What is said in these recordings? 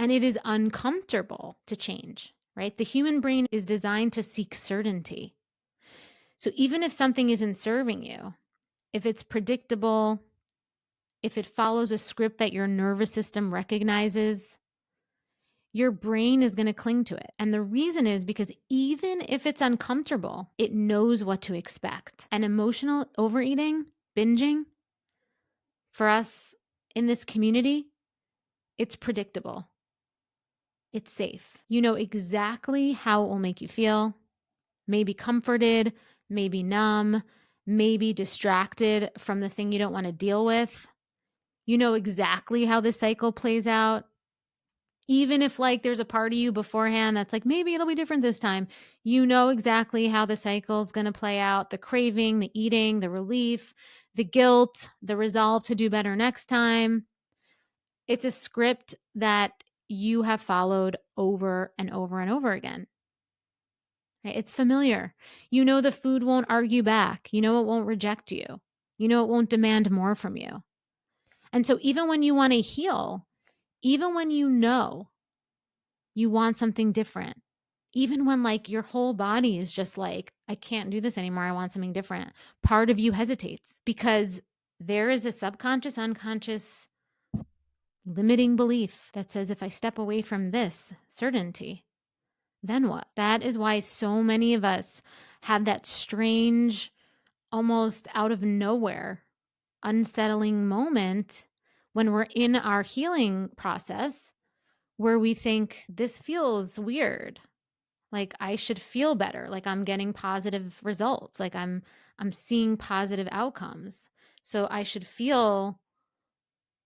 And it is uncomfortable to change, right? The human brain is designed to seek certainty. So even if something isn't serving you, if it's predictable, if it follows a script that your nervous system recognizes, your brain is going to cling to it. And the reason is because even if it's uncomfortable, it knows what to expect. And emotional overeating, binging, for us in this community, it's predictable. It's safe. You know exactly how it will make you feel. Maybe comforted, maybe numb, maybe distracted from the thing you don't want to deal with. You know exactly how the cycle plays out. Even if like there's a part of you beforehand that's like, maybe it'll be different this time, you know exactly how the cycle is going to play out, the craving, the eating, the relief, the guilt, the resolve to do better next time. It's a script that you have followed over and over and over again. Right? It's familiar. You know the food won't argue back. You know it won't reject you. You know it won't demand more from you. And so even when you want to heal, even when you know you want something different, even when like your whole body is just like, I can't do this anymore, I want something different, part of you hesitates because there is a subconscious, unconscious limiting belief that says, if I step away from this certainty, then what? That is why so many of us have that strange, almost out of nowhere, unsettling moment when we're in our healing process where we think this feels weird. Like I should feel better, like I'm getting positive results, like I'm seeing positive outcomes. So I should feel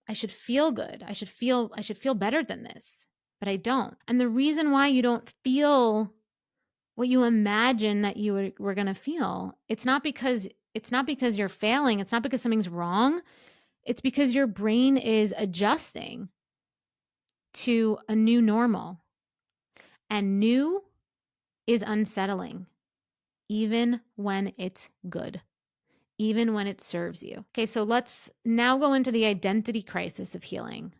good. I should feel better than this. But I don't. And the reason why you don't feel what you imagine that you were going to feel, it's not because you're failing, it's not because something's wrong. It's because your brain is adjusting to a new normal. And new is unsettling, even when it's good, even when it serves you. Okay, so let's now go into the identity crisis of healing.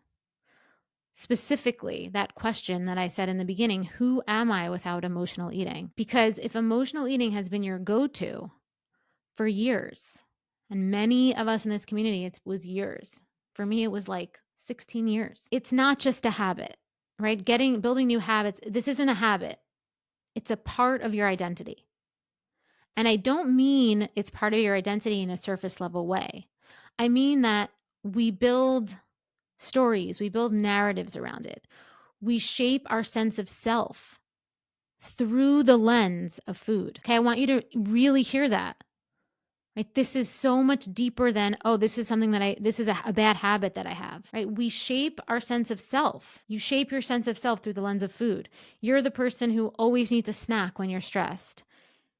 Specifically, that question that I said in the beginning, who am I without emotional eating? Because if emotional eating has been your go-to for years, and many of us in this community, it was years. For me, it was like 16 years. It's not just a habit, right? Building new habits. This isn't a habit. It's a part of your identity. And I don't mean it's part of your identity in a surface level way. I mean that we build stories, we build narratives around it. We shape our sense of self through the lens of food. Okay, I want you to really hear that. Right? This is so much deeper than, oh, this is something that this is a bad habit that I have, right? We shape our sense of self. You shape your sense of self through the lens of food. You're the person who always needs a snack when you're stressed.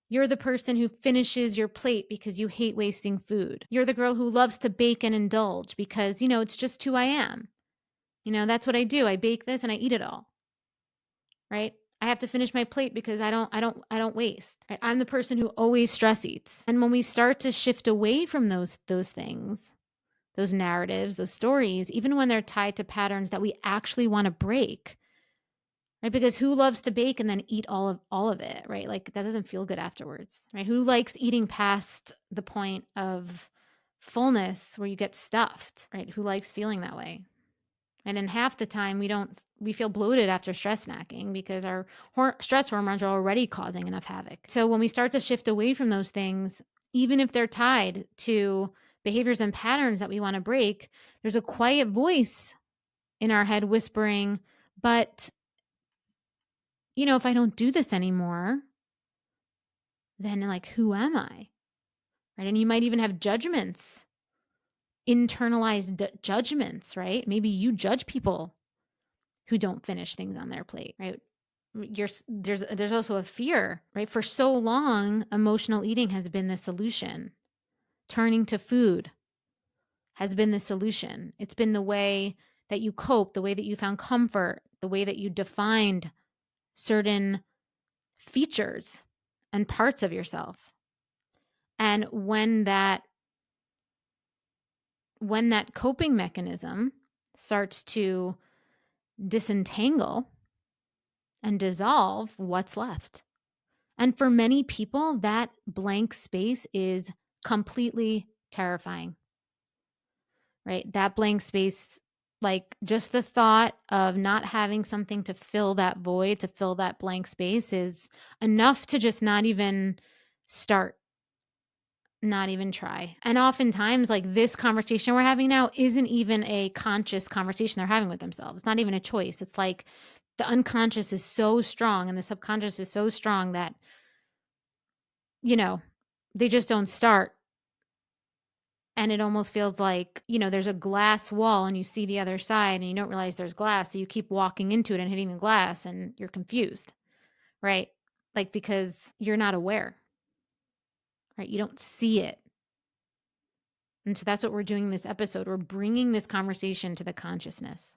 You're the person who finishes your plate because you hate wasting food. You're the girl who loves to bake and indulge because, it's just who I am. That's what I do. I bake this and I eat it all. Right? I have to finish my plate because I don't waste. Right? I'm the person who always stress eats. And when we start to shift away from those things, those narratives, those stories, even when they're tied to patterns that we actually want to break, right? Because who loves to bake and then eat all of it, right? Like that doesn't feel good afterwards, right? Who likes eating past the point of fullness where you get stuffed, right? Who likes feeling that way? And in half the time we feel bloated after stress snacking because our stress hormones are already causing enough havoc. So when we start to shift away from those things, even if they're tied to behaviors and patterns that we want to break, there's a quiet voice in our head whispering, but if I don't do this anymore, then like, who am I? Right? And you might even have judgments, internalized judgments, right? Maybe you judge people who don't finish things on their plate, right? There's also a fear, right? For so long, emotional eating has been the solution. Turning to food has been the solution. It's been the way that you cope, the way that you found comfort, the way that you defined certain features and parts of yourself. And when that coping mechanism starts to disentangle and dissolve what's left. And for many people, that blank space is completely terrifying, right? That blank space, like just the thought of not having something to fill that void, to fill that blank space is enough to just not even start, not even try. And oftentimes, like this conversation we're having now isn't even a conscious conversation they're having with themselves. It's not even a choice. It's like the unconscious is so strong and the subconscious is so strong that, you know, they just don't start. And it almost feels like, you know, there's a glass wall and you see the other side and you don't realize there's glass. So you keep walking into it and hitting the glass and you're confused, right? Like because you're not aware, right? You don't see it. And so that's what we're doing in this episode. We're bringing this conversation to the consciousness.